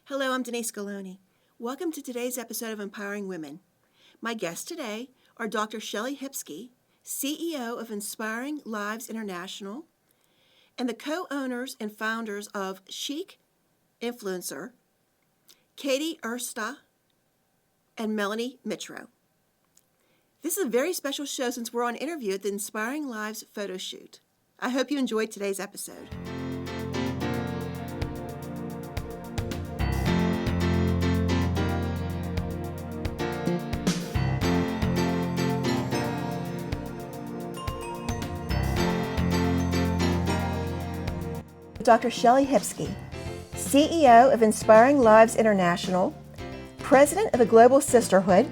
Hello, I'm Denise Scaloni. Welcome to today's episode of Empowering Women. My guests today are Dr. Shelley Hipsky, CEO of Inspiring Lives International, and the co-owners and founders of Chic Influencer, Katie Ursta and Melanie Mitro. This is a very special show since we're on interview at the Inspiring Lives photo shoot. I hope you enjoyed today's episode. Dr. Shelley Hipsky, CEO of Inspiring Lives International, President of the Global Sisterhood,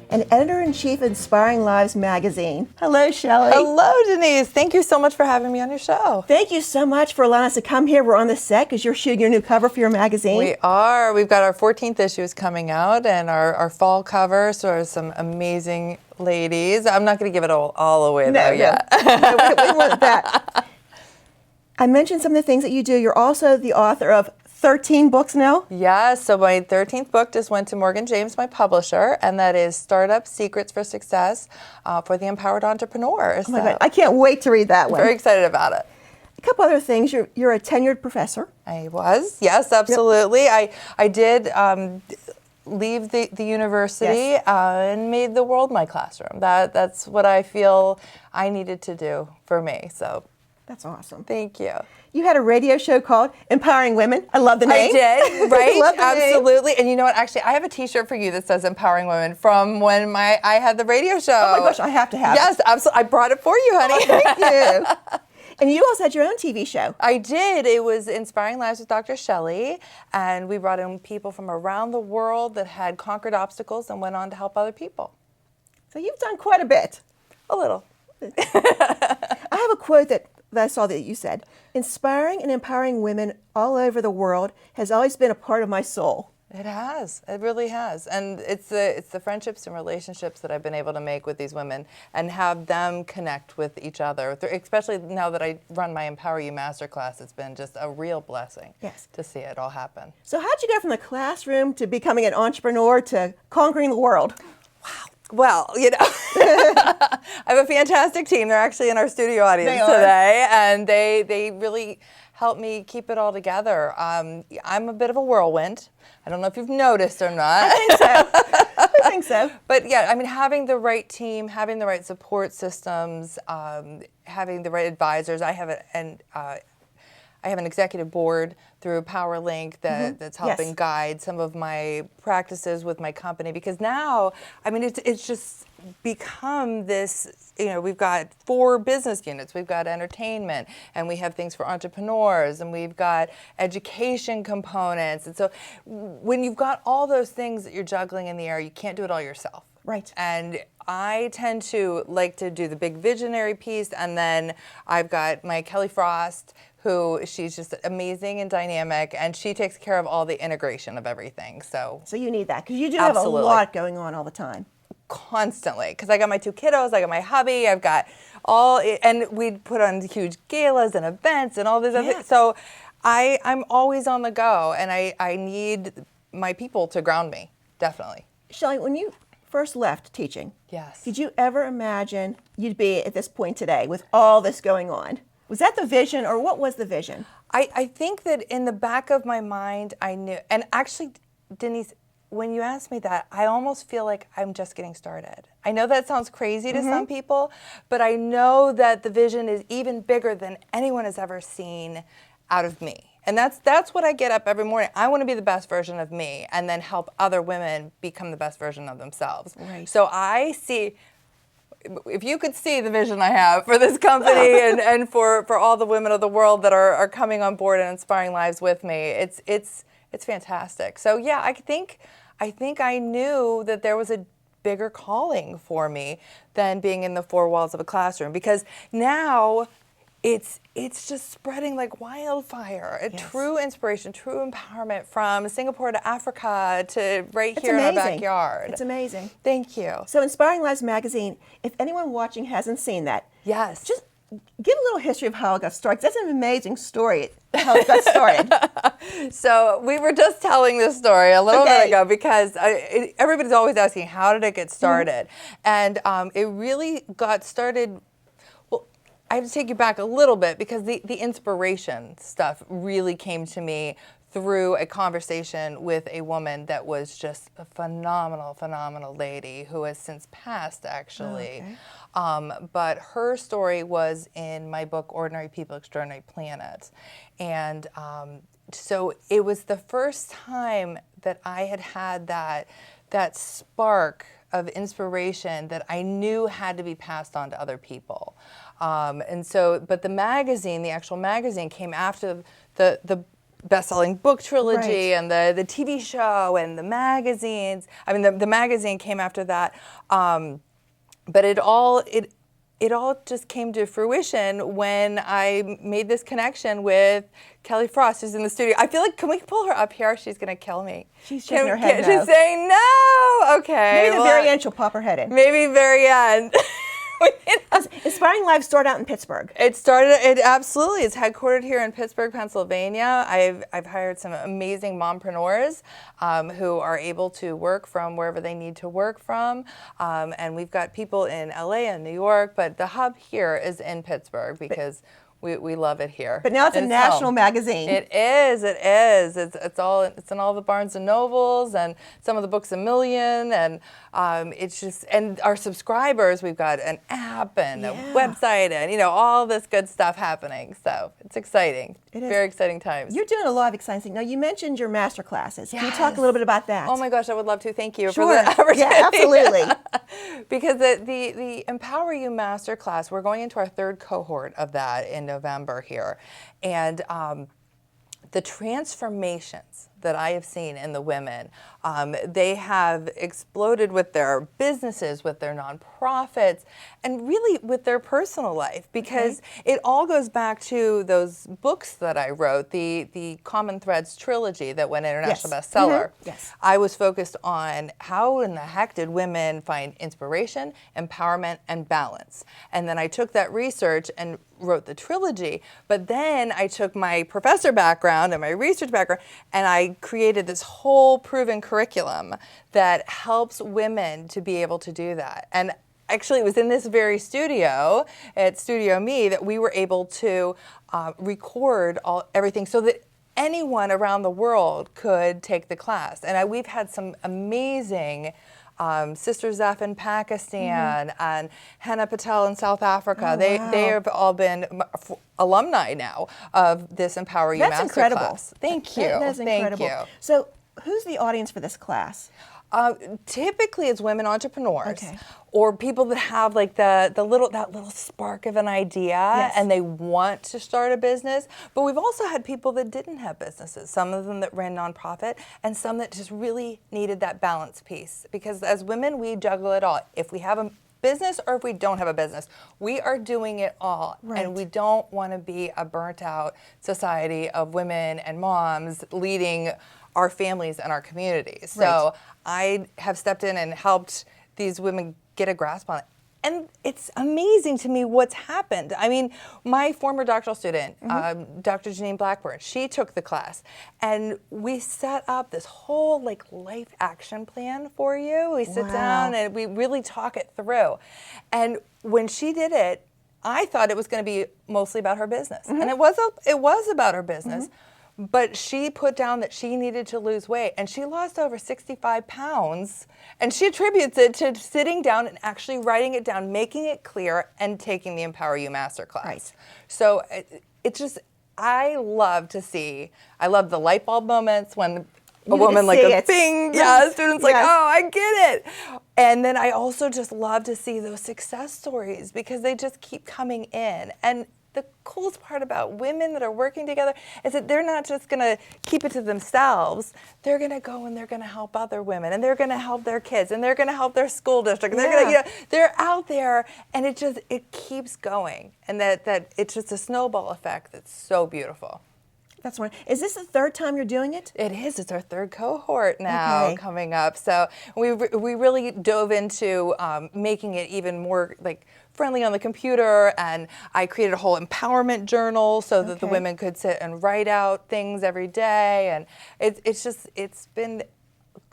and Editor-in-Chief of Inspiring Lives magazine. Hello, Shelley. Hello, Denise. Thank you so much for having me on your show. Thank you so much for allowing us to come here. We're on the set because you're shooting your new cover for your magazine. We are. We've got our 14th issues coming out and our fall cover, so some amazing ladies. I'm not going to give it all away though yet. No, we want that. I mentioned some of the things that you do. You're also the author of 13 books now? Yes, so my 13th book just went to Morgan James, my publisher, and that is Startup Secrets for Success for the Empowered Entrepreneur. Oh my God, I can't wait to read that one. Very excited about it. A couple other things. You're a tenured professor. I was, yes, absolutely. Yep. I did leave the university Yes. And made the world my classroom. That's what I feel I needed to do for me, so. That's awesome. Thank you. You had a radio show called Empowering Women. I love the name. I did, right? Love the name. Absolutely. And you know what? Actually, I have a T-shirt for you that says Empowering Women from when I had the radio show. Oh my gosh, I have to have it. Yes, absolutely. I brought it for you, honey. Oh, thank you. And you also had your own TV show. I did. It was Inspiring Lives with Dr. Shelley, and we brought in people from around the world that had conquered obstacles and went on to help other people. So you've done quite a bit. A little. I have a quote that I saw that you said, inspiring and empowering women all over the world has always been a part of my soul. It has. It really has. And it's the friendships and relationships that I've been able to make with these women and have them connect with each other. Especially now that I run my Empower You Masterclass, it's been just a real blessing to see it all happen. So how'd you go from the classroom to becoming an entrepreneur to conquering the world? Wow. Well, you know, I have a fantastic team. They're actually in our studio audience today, and they really help me keep it all together. I'm a bit of a whirlwind. I don't know if you've noticed or not. I think so. I think so. But yeah, I mean, having the right team, having the right support systems, having the right advisors. I have an executive board through PowerLink that's helping guide some of my practices with my company, because now, I mean, it's just become this, you know, we've got 4 business units. We've got entertainment, and we have things for entrepreneurs, and we've got education components. And so when you've got all those things that you're juggling in the air, you can't do it all yourself. Right. And I tend to like to do the big visionary piece, and then I've got my Kelly Frost, who she's just amazing and dynamic, and she takes care of all the integration of everything. So you need that, because you do have a lot going on all the time. Constantly, because I got my 2 kiddos, I got my hubby, I've got all, and we put on huge galas and events and all these other things. So I'm always on the go, and I need my people to ground me, definitely. Shelley, when you first left teaching, yes, did you ever imagine you'd be at this point today with all this going on? Was that the vision, or what was the vision? I think that in the back of my mind, I knew, and actually, Denise, when you asked me that, I almost feel like I'm just getting started. I know that sounds crazy to some people, but I know that the vision is even bigger than anyone has ever seen out of me. And that's what I get up every morning. I want to be the best version of me and then help other women become the best version of themselves. Right. So I see, if you could see the vision I have for this company and for all the women of the world that are coming on board and inspiring lives with me, it's fantastic. So yeah, I think I knew that there was a bigger calling for me than being in the 4 walls of a classroom, because now it's just spreading like wildfire. A true inspiration, true empowerment from Singapore to Africa to here in our backyard. It's amazing. Thank you. So Inspiring Lives magazine, if anyone watching hasn't seen that, yes, just give a little history of how it got started. That's an amazing story. how it got started. So we were just telling this story a little Okay. bit ago because everybody's always asking, how did it get started? And it really got started. Well, I have to take you back a little bit because the inspiration stuff really came to me through a conversation with a woman that was just a phenomenal lady who has since passed, actually. But her story was in my book, Ordinary People, Extraordinary Planet. And so it was the first time that I had that spark of inspiration that I knew had to be passed on to other people. And so, but the magazine, the actual magazine, came after the best-selling book trilogy and the TV show and the magazines. I mean, the magazine came after that. But it all just came to fruition when I made this connection with Kelly Frost, who's in the studio. I feel like, can we pull her up here? She's going to kill me. She's shaking her head no. She's saying no. Okay. Maybe the very end she'll pop her head in. Maybe very end. Inspiring Lives started out in Pittsburgh. It absolutely is headquartered here in Pittsburgh, Pennsylvania. I've hired some amazing mompreneurs who are able to work from wherever they need to work from. And we've got people in LA and New York, but the hub here is in Pittsburgh because we love it here. But now it's a national magazine. It is. It's in all the Barnes and Nobles and some of the Books a Million, and it's just, and our subscribers, we've got an app and a website and all this good stuff happening. So it's exciting. It is. Very exciting times. You're doing a lot of exciting things. Now, you mentioned your master classes. Can you talk a little bit about that? Oh my gosh, I would love to. Thank you Sure. for the opportunity. Yeah, absolutely. Because the Empower You Master Class, we're going into our third cohort of that in November here. And the transformations that I have seen in the women, they have exploded with their businesses, with their nonprofits, and really with their personal life, because it all goes back to those books that I wrote, the Common Threads trilogy that went international bestseller. Yes. I was focused on how in the heck did women find inspiration, empowerment, and balance. And then I took that research and wrote the trilogy, but then I took my professor background and my research background and I created this whole proven curriculum that helps women to be able to do that. And actually, it was in this very studio at Studio Me that we were able to record everything so that anyone around the world could take the class. And we've had some amazing Sister Zeph in Pakistan and Hannah Patel in South Africa. They have all been alumni now of this Empower You Master incredible. Class. Thank you. That's incredible. Thank you. So, who's the audience for this class? Typically, it's women entrepreneurs, Okay. or people that have like that little spark of an idea, and they want to start a business. But we've also had people that didn't have businesses. Some of them that ran nonprofit, and some that just really needed that balance piece. Because as women, we juggle it all. If we have a business or if we don't have a business, we are doing it all, and we don't want to be a burnt out society of women and moms leading our families and our communities. So I have stepped in and helped these women get a grasp on it. And it's amazing to me what's happened. I mean, my former doctoral student, Dr. Janine Blackburn, she took the class, and we set up this whole life action plan for you. We sit down and we really talk it through. And when she did it, I thought it was going to be mostly about her business, and it was about her business. But she put down that she needed to lose weight, and she lost over 65 pounds, and she attributes it to sitting down and actually writing it down, making it clear, and taking the Empower You Masterclass. So it's just, I love the light bulb moments when a woman bing, students like, oh, I get it. And then I also just love to see those success stories because they just keep coming in. And the coolest part about women that are working together is that they're not just going to keep it to themselves. They're going to go and they're going to help other women, and they're going to help their kids, and they're going to help their school district. And they're going to, they're out there, and it keeps going, and that it's just a snowball effect that's so beautiful. That's one. Is this the third time you're doing it? It is. It's our third cohort now coming up. So we really dove into making it even more like friendly on the computer, and I created a whole empowerment journal so that the women could sit and write out things every day, and it's been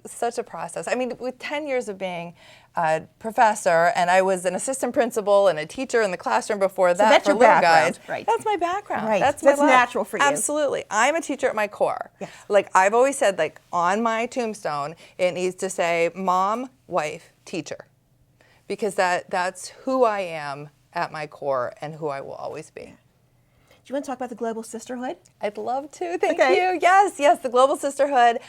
such a process. I mean, with 10 years of being a professor, and I was an assistant principal and a teacher in the classroom before that. So that's for your little background, guys. right? That's my background. Right. That's That's my life. natural for you. Absolutely. I'm a teacher at my core. Yes. Like I've always said, like on my tombstone, it needs to say mom, wife, teacher, because that's who I am at my core and who I will always be. Do you want to talk about the Global Sisterhood? I'd love to. Thank you. Yes, the Global Sisterhood.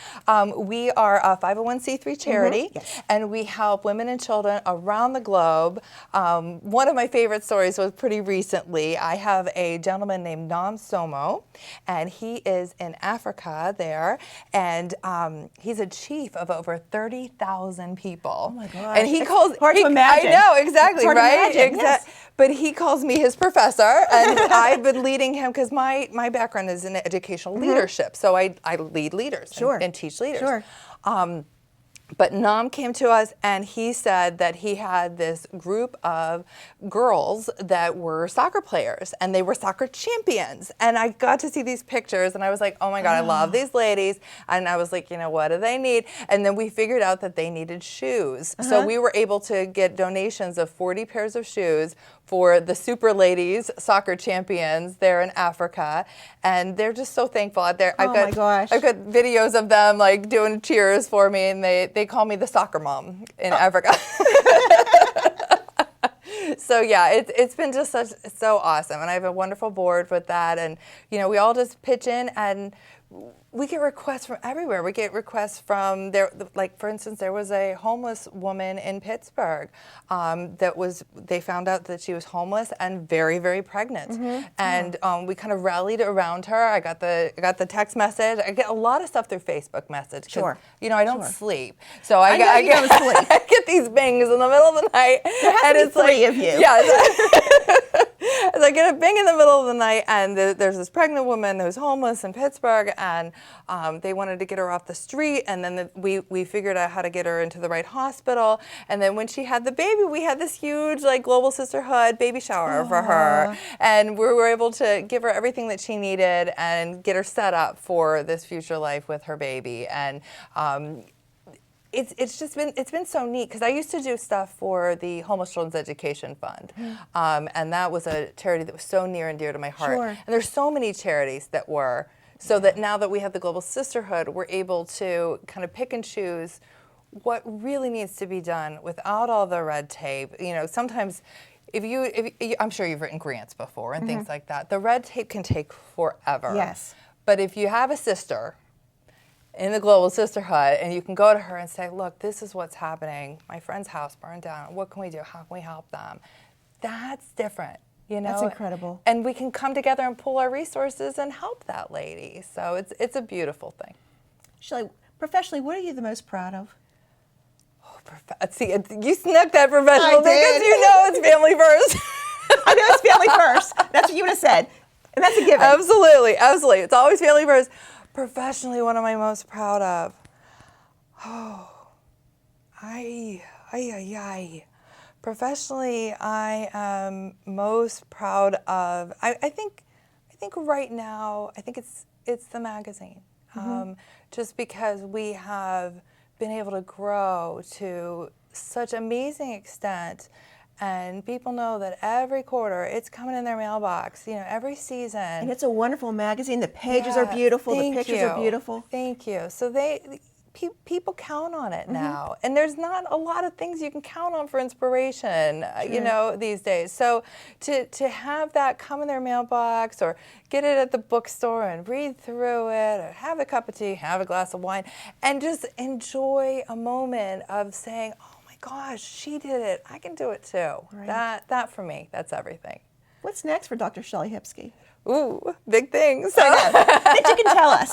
We are a 501c3 charity, and we help women and children around the globe. One of my favorite stories was pretty recently. I have a gentleman named Nam Somo, and he is in Africa there, and he's a chief of over 30,000 people. Oh my gosh. And he calls hard to imagine. I know, exactly, It's hard to right? imagine, yes. But he calls me his professor, and I've been leading him because my background is in educational leadership. So I lead leaders and teach leaders. Sure. But Nam came to us and he said that he had this group of girls that were soccer players and they were soccer champions. And I got to see these pictures and I was like, oh my God, I love these ladies. And I was like, you know, what do they need? And then we figured out that they needed shoes. So we were able to get donations of 40 pairs of shoes for the super ladies, soccer champions there in Africa. And they're just so thankful out there. My gosh. I've got videos of them like doing cheers for me, and they call me the soccer mom in Africa. So yeah, it's been just so awesome, and I have a wonderful board with that, and you know we all just pitch in, and we get requests from everywhere. We get requests from there, like for instance, there was a homeless woman in Pittsburgh they found out that she was homeless and very, very pregnant, and we kind of rallied around her. I got the text message. I get a lot of stuff through Facebook message. Sure. You know, I don't sleep, so I don't sleep. I get these bangs in the middle of the night. There has and to be it's three like, of you. Yeah. So I get a bang in the middle of the night, and there's this pregnant woman who's homeless in Pittsburgh, and they wanted to get her off the street, and then we figured out how to get her into the right hospital. And then when she had the baby, we had this huge like Global Sisterhood baby shower for her, and we were able to give her everything that she needed and get her set up for this future life with her baby. And it's been so neat because I used to do stuff for the Homeless Children's Education Fund, and that was a charity that was so near and dear to my heart. Sure. And there's so many charities that were, so that now that we have the Global Sisterhood, we're able to kind of pick and choose what really needs to be done without all the red tape. You know, sometimes I'm sure you've written grants before and things like that. The red tape can take forever. Yes. But if you have a sister in the Global Sisterhood, and you can go to her and say, look, this is what's happening. My friend's house burned down. What can we do? How can we help them? That's different, you know? That's incredible. And we can come together and pool our resources and help that lady. So it's a beautiful thing. Shelley, professionally, what are you the most proud of? See, you snuck that professional I thing did. because you know it's family first. I know it's family first. That's what you would have said. And that's a given. Absolutely. It's always family first. Professionally, what am I most proud of? Professionally, I am most proud of. I think right now, I think it's the magazine. Just because we have been able to grow to such amazing extent. And people know that every quarter it's coming in their mailbox, you know, every season. And it's a wonderful magazine. The pages are beautiful. The pictures are beautiful. Thank you. So people count on it now. And there's not a lot of things you can count on for inspiration, you know, these days. So to have that come in their mailbox or get it at the bookstore and read through it or have a cup of tea, have a glass of wine, and just enjoy a moment of saying, gosh, she did it. I can do it too. Right. That for me, that's everything. What's next for Dr. Shelley Hipsky? Ooh, big things. That you can tell us.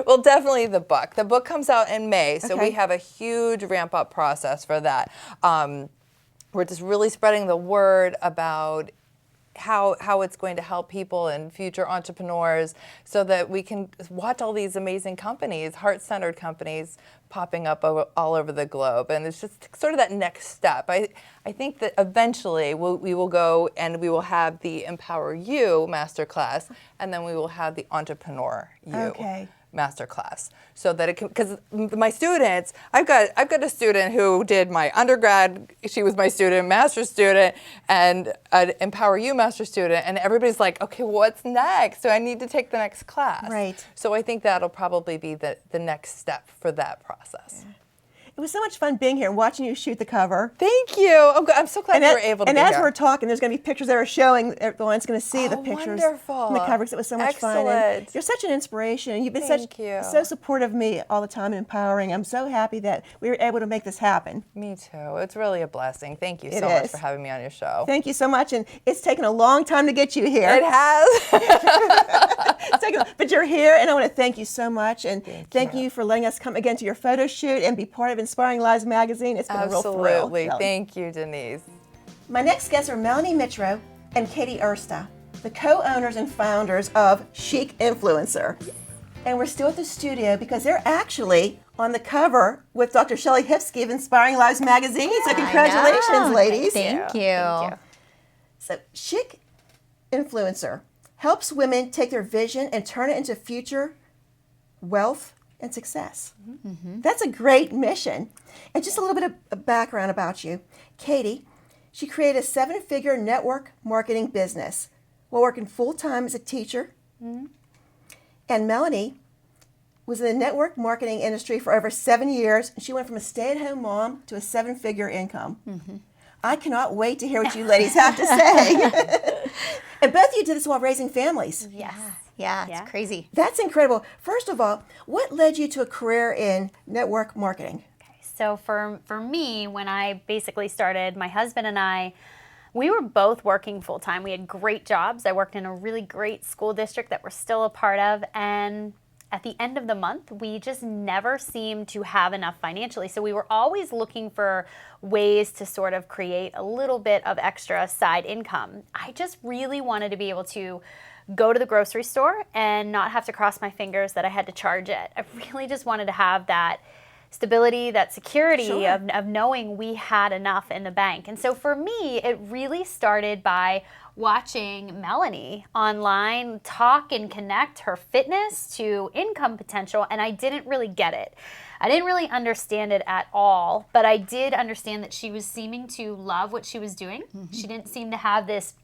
Well, definitely the book. The book comes out in May, so we have a huge ramp-up process for that. We're just really spreading the word about how it's going to help people and future entrepreneurs, so that we can watch all these amazing companies, heart-centered companies, popping up all over the globe. And it's just sort of that next step. I think that eventually we will go and we will have the Empower You Masterclass, and then we will have the Entrepreneur You Masterclass, so that it can, because my students, I've got a student who did my undergrad, she was my student, master's student, and an Empower You master student, and everybody's like, okay, what's next? So I need to take the next class. Right. So I think that'll probably be the next step for that process. Yeah. It was so much fun being here and watching you shoot the cover. Thank you. I'm so glad you were able to be here. And as we're talking, there's going to be pictures that are showing, everyone's going to see the pictures wonderful. from the cover, because it was so much fun. And you're such an inspiration. And you've been so supportive of me all the time and empowering. I'm so happy that we were able to make this happen. Me too. It's really a blessing. Thank you so much for having me on your show. Thank you so much. And it's taken a long time to get you here. It has. But you're here, and I want to thank you so much. And thank you for letting us come again to your photo shoot and be part of Inspiring Lives magazine. It's been a real thrill. Absolutely. Thank you, Denise. My next guests are Melanie Mitro and Katie Ersta, the co-owners and founders of Chic Influencer. And we're still at the studio because they're actually on the cover with Dr. Shelley Hipsky of Inspiring Lives magazine. So congratulations, ladies. Thank you. So Chic Influencer helps women take their vision and turn it into future wealth and success. Mm-hmm. That's a great mission. And just a little bit of background about you. Katie, she created a 7-figure network marketing business while working full-time as a teacher. Mm-hmm. And Melanie was in the network marketing industry for over 7 years. And she went from a stay-at-home mom to a 7-figure income. Mm-hmm. I cannot wait to hear what you ladies have to say. And both of you did this while raising families. Yeah, it's crazy. That's incredible. First of all, what led you to a career in network marketing? Okay, so for me, when I basically started, my husband and I, we were both working full time. We had great jobs. I worked in a really great school district that we're still a part of, and at the end of the month, we just never seemed to have enough financially. So we were always looking for ways to sort of create a little bit of extra side income. I just really wanted to be able to go to the grocery store and not have to cross my fingers that I had to charge it. I really just wanted to have that stability, that security of knowing we had enough in the bank. And so for me, it really started by watching Melanie online talk and connect her fitness to income potential, and I didn't really get it. I didn't really understand it at all, but I did understand that she was seeming to love what she was doing. Mm-hmm. She didn't seem to have this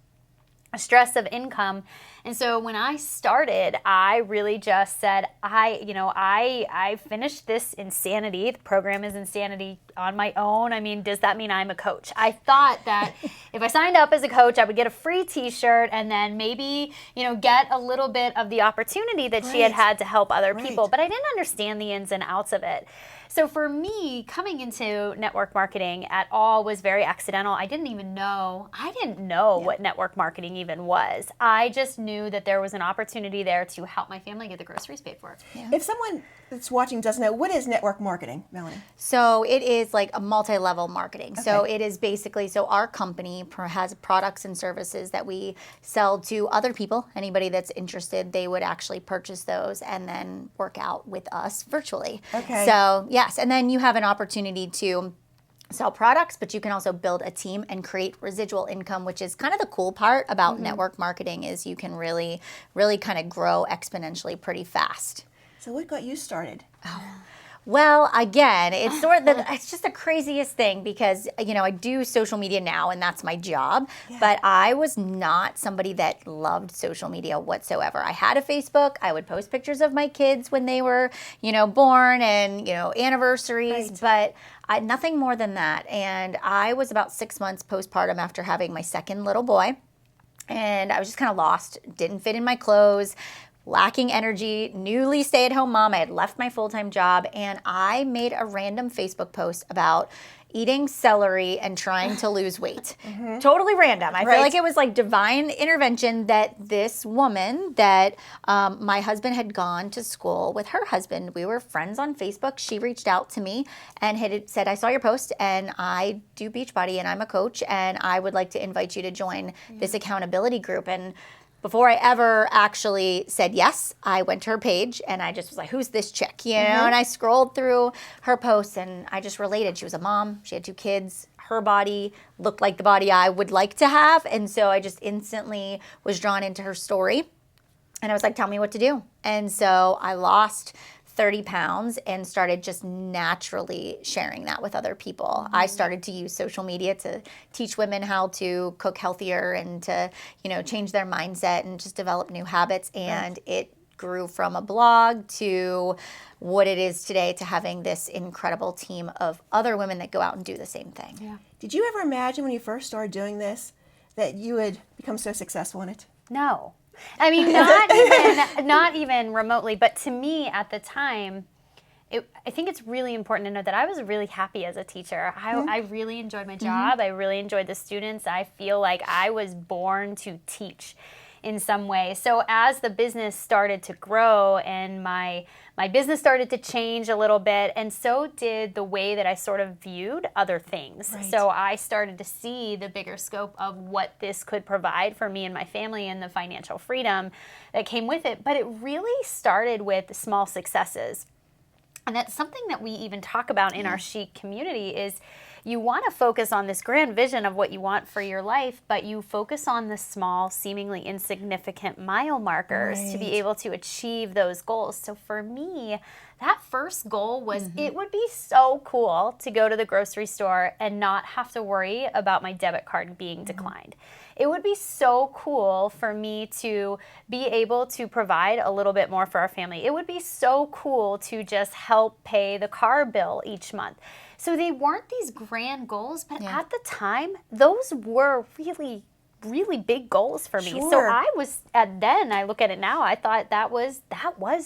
stress of income. And so when I started, I really just said, I finished this Insanity. The program is Insanity on my own. I mean, does that mean I'm a coach? I thought that if I signed up as a coach, I would get a free t-shirt and then maybe, get a little bit of the opportunity that she had to help other people. But I didn't understand the ins and outs of it. So for me, coming into network marketing at all was very accidental. I didn't know what network marketing even was. I just knew that there was an opportunity there to help my family get the groceries paid for. Yeah. If someone that's watching doesn't know, what is network marketing, Melanie? So it is like a multi-level marketing. Okay. So it is basically, our company has products and services that we sell to other people. Anybody that's interested, they would actually purchase those and then work out with us virtually. Okay. So yes, and then you have an opportunity to sell products, but you can also build a team and create residual income, which is kind of the cool part about network marketing, is you can really, really kind of grow exponentially pretty fast. So what got you started? Well, again, it's it's just the craziest thing because, I do social media now and that's my job, but I was not somebody that loved social media whatsoever. I had a Facebook. I would post pictures of my kids when they were, born and, anniversaries, but nothing more than that. And I was about 6 months postpartum after having my second little boy, and I was just kind of lost, didn't fit in my clothes. lacking energy, newly stay-at-home mom. I had left my full-time job, and I made a random Facebook post about eating celery and trying to lose weight. Totally random. I feel like it was like divine intervention that this woman that my husband had gone to school with her husband. We were friends on Facebook. She reached out to me and had said, I saw your post and I do Beachbody and I'm a coach and I would like to invite you to join this accountability group. And before I ever actually said yes, I went to her page and I just was like, who's this chick? You know, and I scrolled through her posts and I just related. She was a mom. She had 2 kids. Her body looked like the body I would like to have. And so I just instantly was drawn into her story. And I was like, tell me what to do. And so I lost 30 pounds and started just naturally sharing that with other people. I started to use social media to teach women how to cook healthier and to, you know, change their mindset and just develop new habits. And it grew from a blog to what it is today, to having this incredible team of other women that go out and do the same thing. Yeah. Did you ever imagine when you first started doing this that you would become so successful in it? No. I mean, not even remotely. But to me, at the time, I think it's really important to know that I was really happy as a teacher. I really enjoyed my job. I really enjoyed the students. I feel like I was born to teach in some way. So as the business started to grow and my business started to change a little bit, and so did the way that I sort of viewed other things. Right. So I started to see the bigger scope of what this could provide for me and my family and the financial freedom that came with it. But it really started with small successes. And that's something that we even talk about in our Chic community is you want to focus on this grand vision of what you want for your life, but you focus on the small, seemingly insignificant mile markers to be able to achieve those goals. So for me, that first goal was it would be so cool to go to the grocery store and not have to worry about my debit card being declined. It would be so cool for me to be able to provide a little bit more for our family. It would be so cool to just help pay the car bill each month. So they weren't these grand goals, but at the time, those were really, really big goals for me. Sure. So I was, then I look at it now, I thought that was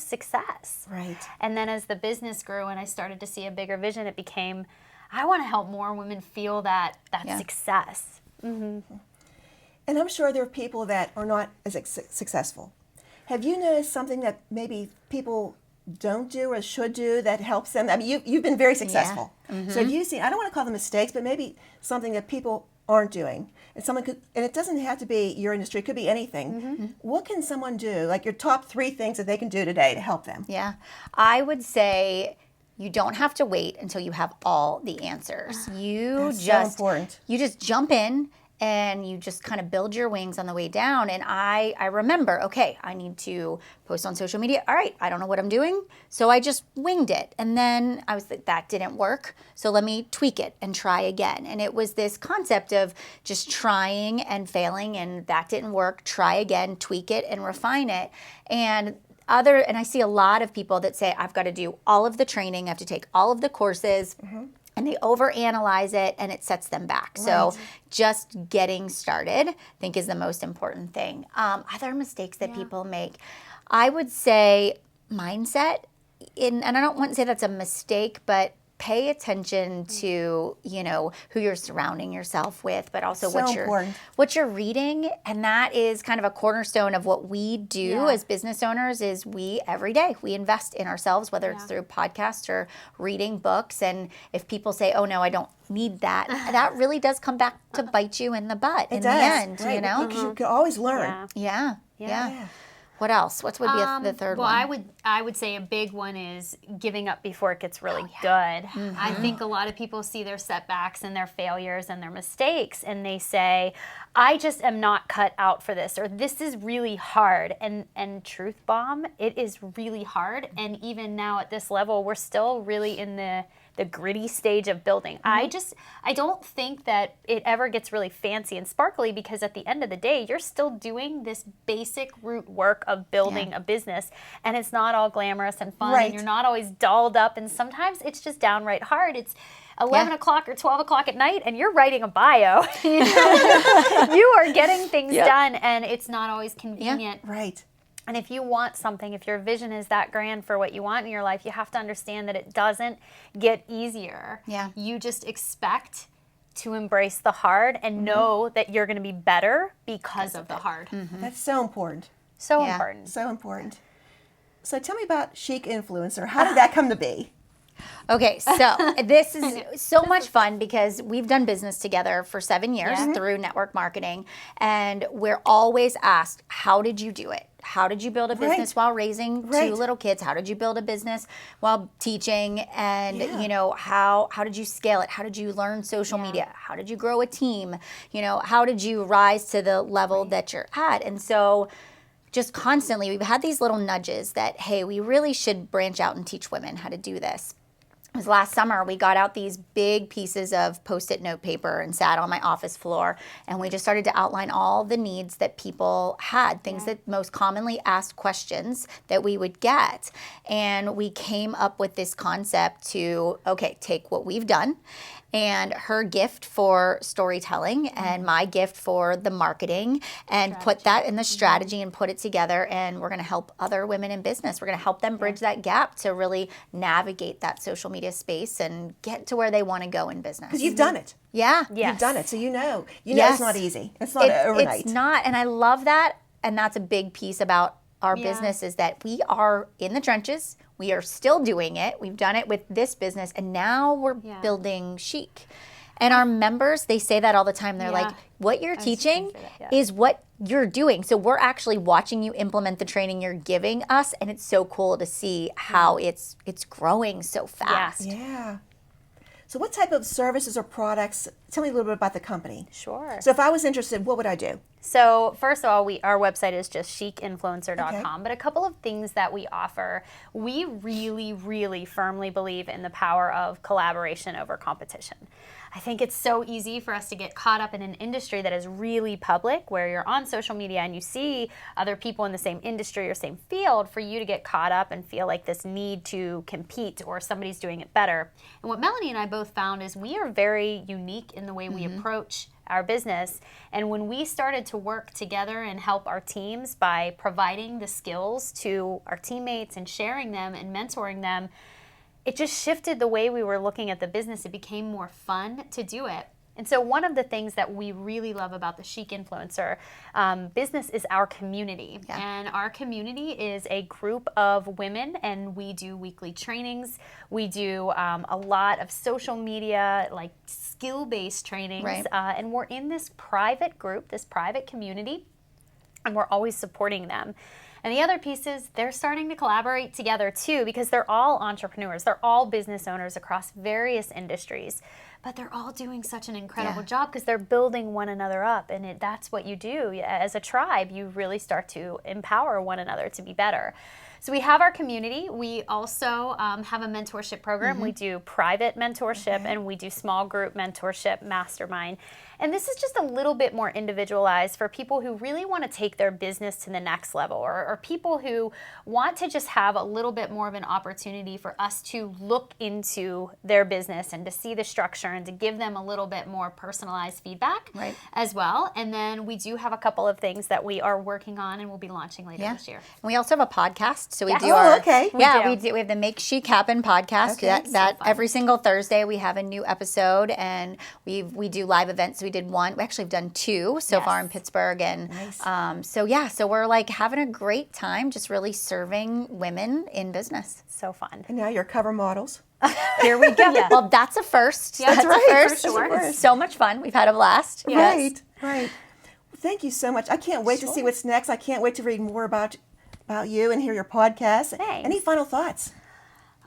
success. Right. And then as the business grew and I started to see a bigger vision, it became, I want to help more women feel that success. And I'm sure there are people that are not as successful. Have you noticed something that maybe people don't do or should do that helps them? I mean, you've been very successful. So have you seen, I don't want to call them mistakes, but maybe something that people aren't doing. And someone could, and it doesn't have to be your industry, it could be anything. What can someone do? Like your top 3 things that they can do today to help them? Yeah. I would say you don't have to wait until you have all the answers. That's so important. You just jump in and you just kind of build your wings on the way down. And I remember, okay, I need to post on social media. All right, I don't know what I'm doing. So I just winged it. And then I was like, that didn't work. So let me tweak it and try again. And it was this concept of just trying and failing, and that didn't work. Try again, tweak it and refine it. And I see a lot of people that say, I've got to do all of the training. I have to take all of the courses. And they overanalyze it and it sets them back. Right. So just getting started, I think, is the most important thing. Other mistakes that people make, I would say mindset. And I don't want to say that's a mistake, but pay attention to, you know, who you're surrounding yourself with, but also what you're reading. And that is kind of a cornerstone of what we do as business owners is every day we invest in ourselves, whether it's through podcasts or reading books. And if people say, oh no, I don't need that, that really does come back to bite you in the butt in the end, right. You know? Because you can always learn. Yeah. What else? What would be the third one? Well, I would say a big one is giving up before it gets really good. I think a lot of people see their setbacks and their failures and their mistakes, and they say, I just am not cut out for this, or this is really hard. And truth bomb, it is really hard. And even now at this level, we're still really in the gritty stage of building. I don't think that it ever gets really fancy and sparkly, because at the end of the day, you're still doing this basic root work of building a business, and it's not all glamorous and fun, and you're not always dolled up, and sometimes it's just downright hard. It's 11 o'clock or 12 o'clock at night and you're writing a bio. You are getting things done, and it's not always convenient. Right. And if you want something, if your vision is that grand for what you want in your life, you have to understand that it doesn't get easier. Yeah. You just expect to embrace the hard and know that you're going to be better because of the hard. That's so important. So Yeah. important. So important. So tell me about Chic Influencer. How did that come to be? Okay, so this is so much fun because we've done business together for 7 years through network marketing, and we're always asked, how did you do it? How did you build a business while raising two little kids? How did you build a business while teaching? And you know, how did you scale it? How did you learn social media? How did you grow a team? You know, how did you rise to the level that you're at? And so just constantly we've had these little nudges that, hey, we really should branch out and teach women how to do this. It was last summer, we got out these big pieces of Post-it note paper and sat on my office floor, and we just started to outline all the needs that people had, things that most commonly asked questions that we would get. And we came up with this concept to, okay, take what we've done and her gift for storytelling and my gift for the marketing and put that in the strategy and put it together, and we're going to help other women in business. We're going to help them bridge that gap to really navigate that social media space and get to where they want to go in business. Because you've done it. Yeah. Yes. You've done it, so you know Yes. it's not easy. It's not overnight. It's not, and I love that, and that's a big piece about our business is that we are in the trenches. We are still doing it. We've done it with this business, and now we're building Chic. And our members, they say that all the time. They're like, what you're teaching is what you're doing. So we're actually watching you implement the training you're giving us, and it's so cool to see how it's growing so fast. Yeah. So what type of services or products, tell me a little bit about the company. Sure. So if I was interested, what would I do? So first of all, our website is just chicinfluencer.com, but a couple of things that we offer. We really, really firmly believe in the power of collaboration over competition. I think it's so easy for us to get caught up in an industry that is really public, where you're on social media and you see other people in the same industry or same field, for you to get caught up and feel like this need to compete or somebody's doing it better. And what Melanie and I both found is we are very unique in the way we approach our business. And when we started to work together and help our teams by providing the skills to our teammates and sharing them and mentoring them, it just shifted the way we were looking at the business. It became more fun to do it. And so one of the things that we really love about the Chic Influencer business is our community. And our community is a group of women, and we do weekly trainings. We do a lot of social media, like skill-based trainings. And we're in this private group, this private community, and we're always supporting them. And the other piece is they're starting to collaborate together too, because they're all entrepreneurs. They're all business owners across various industries, but they're all doing such an incredible job because they're building one another up. And that's what you do. As a tribe, you really start to empower one another to be better. So we have our community. We also have a mentorship program. We do private mentorship and we do small group mentorship, mastermind. And this is just a little bit more individualized for people who really want to take their business to the next level, or people who want to just have a little bit more of an opportunity for us to look into their business and to see the structure and to give them a little bit more personalized feedback as well. And then we do have a couple of things that we are working on and we'll be launching later this year. And we also have a podcast. So we do We have the Make Chic Happen podcast. That every single Thursday we have a new episode, and we do live events. We did one. We actually have done two so far in Pittsburgh, and so we're like having a great time, just really serving women in business. So fun. And now you're cover models. Here we go. Well, that's a first. That's right, a first. for sure. It's so much fun. We've had a blast. Right. Thank you so much. I can't wait to see what's next. I can't wait to read more about you and hear your podcast. Thanks. Any final thoughts?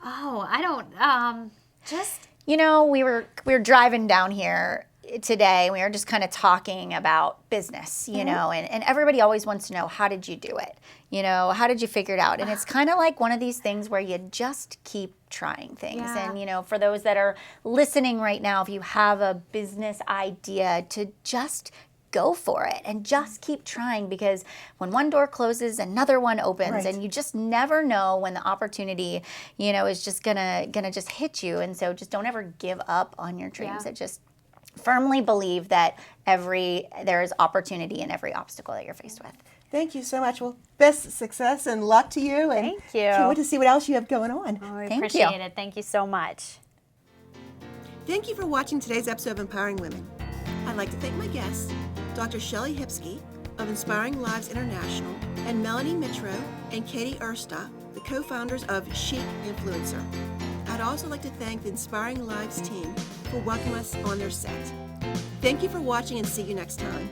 Oh, I don't, just... You know, we were driving down here today, and we were just kind of talking about business, you know, and everybody always wants to know, how did you do it? You know, how did you figure it out? And it's kind of like one of these things where you just keep trying things. And, you know, for those that are listening right now, if you have a business idea, to just go for it and just keep trying, because when one door closes, another one opens, and you just never know when the opportunity, you know, is just gonna just hit you. And so just don't ever give up on your dreams. It just firmly believe that there is opportunity in every obstacle that you're faced with. Thank you so much. Well, best success and luck to you. And Thank you. Can't wait to see what else you have going on. Oh, I Thank appreciate you. it. Thank you so much. Thank you for watching today's episode of Empowering Women. I'd like to thank my guests, Dr. Shelley Hipsky of Inspiring Lives International, and Melanie Mitro and Katie Ersta, the co-founders of Chic Influencer. I'd also like to thank the Inspiring Lives team for welcoming us on their set. Thank you for watching and see you next time.